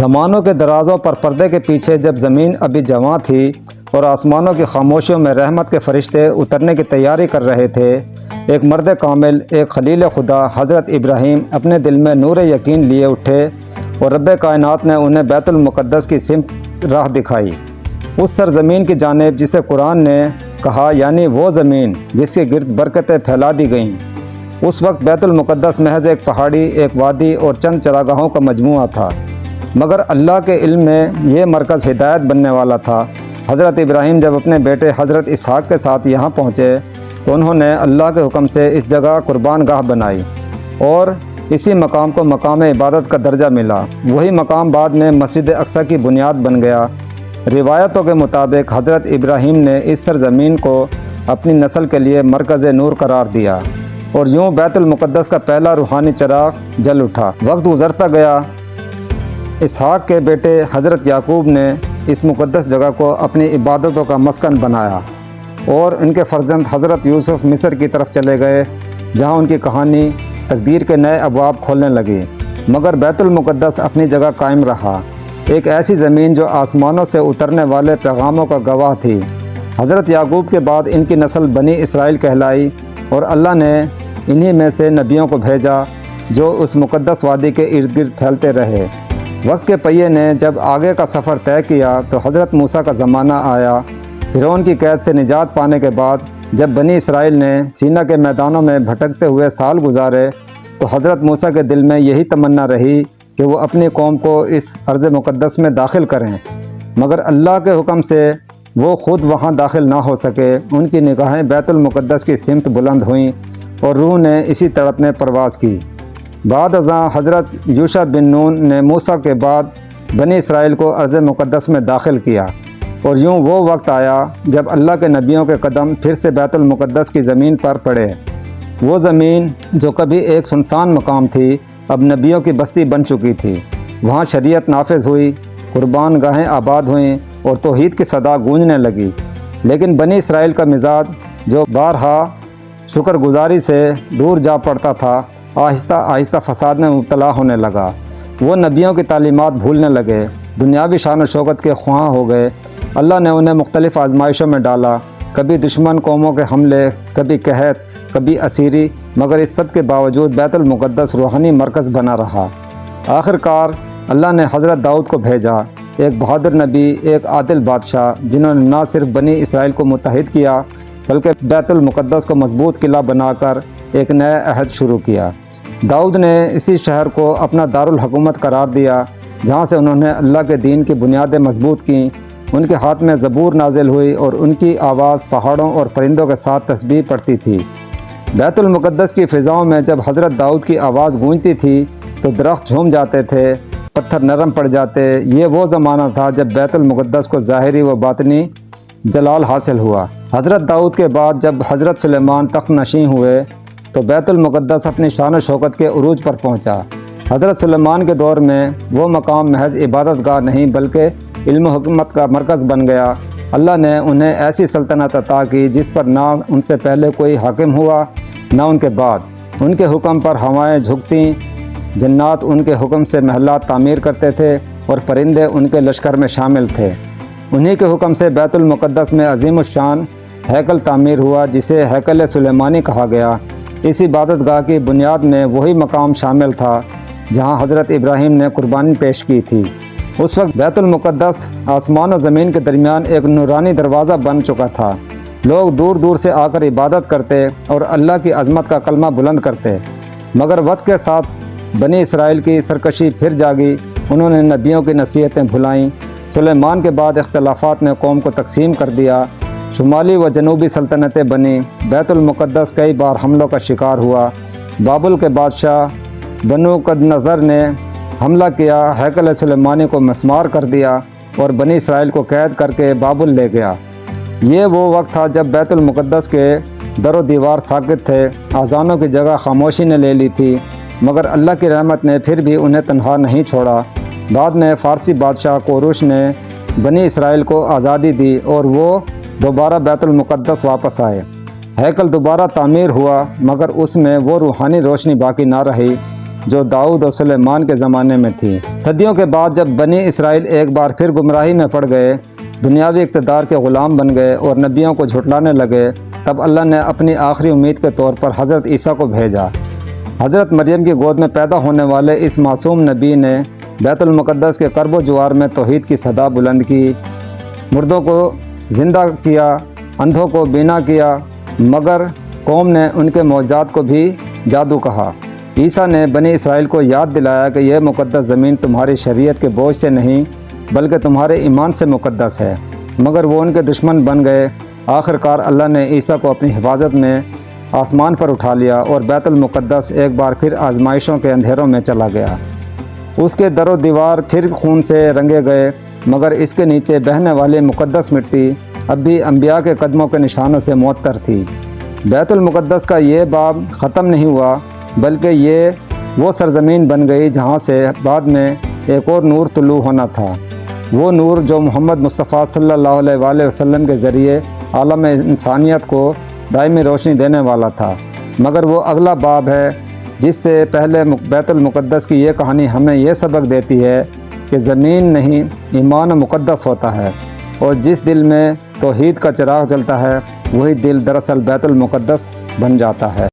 زمانوں کے درازوں پر پردے کے پیچھے جب زمین ابھی جواں تھی اور آسمانوں کی خاموشیوں میں رحمت کے فرشتے اترنے کی تیاری کر رہے تھے، ایک مرد کامل، ایک خلیل خدا حضرت ابراہیم اپنے دل میں نور یقین لیے اٹھے اور رب کائنات نے انہیں بیت المقدس کی سمت راہ دکھائی، اس سرزمین کی جانب جسے قرآن نے کہا، یعنی وہ زمین جس کے گرد برکتیں پھیلا دی گئیں۔ اس وقت بیت المقدس محض ایک پہاڑی، ایک وادی اور چند چراگاہوں کا مجموعہ تھا، مگر اللہ کے علم میں یہ مرکز ہدایت بننے والا تھا۔ حضرت ابراہیم جب اپنے بیٹے حضرت اسحاق کے ساتھ یہاں پہنچے تو انہوں نے اللہ کے حکم سے اس جگہ قربان گاہ بنائی اور اسی مقام کو مقام عبادت کا درجہ ملا۔ وہی مقام بعد میں مسجد اقصی کی بنیاد بن گیا۔ روایتوں کے مطابق حضرت ابراہیم نے اس سرزمین کو اپنی نسل کے لیے مرکز نور قرار دیا اور یوں بیت المقدس کا پہلا روحانی چراغ جل اٹھا۔ وقت گزرتا گیا، اسحاق کے بیٹے حضرت یعقوب نے اس مقدس جگہ کو اپنی عبادتوں کا مسکن بنایا اور ان کے فرزند حضرت یوسف مصر کی طرف چلے گئے، جہاں ان کی کہانی تقدیر کے نئے ابواب کھولنے لگی، مگر بیت المقدس اپنی جگہ قائم رہا، ایک ایسی زمین جو آسمانوں سے اترنے والے پیغاموں کا گواہ تھی۔ حضرت یعقوب کے بعد ان کی نسل بنی اسرائیل کہلائی اور اللہ نے انہی میں سے نبیوں کو بھیجا جو اس مقدس وادی کے ارد گرد پھیلتے رہے۔ وقت کے پہیے نے جب آگے کا سفر طے کیا تو حضرت موسیٰ کا زمانہ آیا۔ فرعون کی قید سے نجات پانے کے بعد جب بنی اسرائیل نے سینا کے میدانوں میں بھٹکتے ہوئے سال گزارے تو حضرت موسیٰ کے دل میں یہی تمنا رہی کہ وہ اپنی قوم کو اس ارض مقدس میں داخل کریں، مگر اللہ کے حکم سے وہ خود وہاں داخل نہ ہو سکے۔ ان کی نگاہیں بیت المقدس کی سمت بلند ہوئیں اور روح نے اسی طرف میں پرواز کی۔ بعد ازاں حضرت یوشع بن نون نے موسیٰ کے بعد بنی اسرائیل کو ارض مقدس میں داخل کیا، اور یوں وہ وقت آیا جب اللہ کے نبیوں کے قدم پھر سے بیت المقدس کی زمین پر پڑے۔ وہ زمین جو کبھی ایک سنسان مقام تھی اب نبیوں کی بستی بن چکی تھی۔ وہاں شریعت نافذ ہوئی، قربان گاہیں آباد ہوئیں اور توحید کی صدا گونجنے لگی، لیکن بنی اسرائیل کا مزاج جو بارہا شکر گزاری سے دور جا پڑتا تھا، آہستہ آہستہ فساد میں مبتلا ہونے لگا۔ وہ نبیوں کی تعلیمات بھولنے لگے، دنیاوی شان و شوکت کے خواہاں ہو گئے۔ اللہ نے انہیں مختلف آزمائشوں میں ڈالا، کبھی دشمن قوموں کے حملے، کبھی قحط، کبھی اسیری، مگر اس سب کے باوجود بیت المقدس روحانی مرکز بنا رہا۔ آخر کار اللہ نے حضرت داؤد کو بھیجا، ایک بہادر نبی، ایک عادل بادشاہ، جنہوں نے نہ صرف بنی اسرائیل کو متحد کیا بلکہ بیت المقدس کو مضبوط قلعہ بنا کر ایک نیا عہد شروع کیا۔ داؤد نے اسی شہر کو اپنا دارالحکومت قرار دیا، جہاں سے انہوں نے اللہ کے دین کی بنیادیں مضبوط کیں۔ ان کے ہاتھ میں زبور نازل ہوئی اور ان کی آواز پہاڑوں اور پرندوں کے ساتھ تسبیح پڑتی تھی۔ بیت المقدس کی فضاؤں میں جب حضرت داؤد کی آواز گونجتی تھی تو درخت جھوم جاتے تھے، پتھر نرم پڑ جاتے۔ یہ وہ زمانہ تھا جب بیت المقدس کو ظاہری و باطنی جلال حاصل ہوا۔ حضرت داؤد کے بعد جب حضرت سلیمان تخت نشین ہوئے تو بیت المقدس اپنی شان و شوکت کے عروج پر پہنچا۔ حضرت سلیمان کے دور میں وہ مقام محض عبادت گاہ نہیں بلکہ علم و حکمت کا مرکز بن گیا۔ اللہ نے انہیں ایسی سلطنت عطا کی جس پر نہ ان سے پہلے کوئی حاکم ہوا نہ ان کے بعد۔ ان کے حکم پر ہوائیں جھکتیں، جنات ان کے حکم سے محلات تعمیر کرتے تھے اور پرندے ان کے لشکر میں شامل تھے۔ انہی کے حکم سے بیت المقدس میں عظیم الشان ہیکل تعمیر ہوا جسے ہیکل سلیمانی کہا گیا۔ اس عبادت گاہ کی بنیاد میں وہی مقام شامل تھا جہاں حضرت ابراہیم نے قربانی پیش کی تھی۔ اس وقت بیت المقدس آسمان و زمین کے درمیان ایک نورانی دروازہ بن چکا تھا۔ لوگ دور دور سے آ کر عبادت کرتے اور اللہ کی عظمت کا کلمہ بلند کرتے، مگر وقت کے ساتھ بنی اسرائیل کی سرکشی پھر جاگی۔ انہوں نے نبیوں کی نصیحتیں بھلائیں۔ سلیمان کے بعد اختلافات نے قوم کو تقسیم کر دیا، شمالی و جنوبی سلطنتیں بنیں۔ بیت المقدس کئی بار حملوں کا شکار ہوا۔ بابل کے بادشاہ بنو قدنظر نے حملہ کیا، ہیکل سلیمانی کو مسمار کر دیا اور بنی اسرائیل کو قید کر کے بابل لے گیا۔ یہ وہ وقت تھا جب بیت المقدس کے در و دیوار ساکت تھے، اذانوں کی جگہ خاموشی نے لے لی تھی، مگر اللہ کی رحمت نے پھر بھی انہیں تنہا نہیں چھوڑا۔ بعد میں فارسی بادشاہ کوروش نے بنی اسرائیل کو آزادی دی اور وہ دوبارہ بیت المقدس واپس آئے۔ ہیکل دوبارہ تعمیر ہوا، مگر اس میں وہ روحانی روشنی باقی نہ رہی۔ جو داؤد اور سلیمان کے زمانے میں تھی۔ صدیوں کے بعد جب بنی اسرائیل ایک بار پھر گمراہی میں پڑ گئے، دنیاوی اقتدار کے غلام بن گئے اور نبیوں کو جھٹلانے لگے، تب اللہ نے اپنی آخری امید کے طور پر حضرت عیسیٰ کو بھیجا۔ حضرت مریم کی گود میں پیدا ہونے والے اس معصوم نبی نے بیت المقدس کے کرب و جوار میں توحید کی صدا بلند کی، مردوں کو زندہ کیا، اندھوں کو بینا کیا، مگر قوم نے ان کے معجزات کو بھی جادو کہا۔ عیسیٰ نے بنی اسرائیل کو یاد دلایا کہ یہ مقدس زمین تمہاری شریعت کے بوجھ سے نہیں بلکہ تمہارے ایمان سے مقدس ہے، مگر وہ ان کے دشمن بن گئے۔ آخرکار اللہ نے عیسیٰ کو اپنی حفاظت میں آسمان پر اٹھا لیا اور بیت المقدس ایک بار پھر آزمائشوں کے اندھیروں میں چلا گیا۔ اس کے در و دیوار پھر خون سے رنگے گئے، مگر اس کے نیچے بہنے والی مقدس مٹی اب بھی انبیاء کے قدموں کے نشانوں سے معطر تھی۔ بیت المقدس کا یہ باب ختم نہیں ہوا، بلکہ یہ وہ سرزمین بن گئی جہاں سے بعد میں ایک اور نور طلوع ہونا تھا، وہ نور جو محمد مصطفیٰ صلی اللہ علیہ وآلہ وسلم کے ذریعے عالم انسانیت کو دائمی روشنی دینے والا تھا۔ مگر وہ اگلا باب ہے جس سے پہلے بیت المقدس کی یہ کہانی ہمیں یہ سبق دیتی ہے کہ زمین نہیں، ایمان مقدس ہوتا ہے، اور جس دل میں توحید کا چراغ جلتا ہے وہی دل دراصل بیت المقدس بن جاتا ہے۔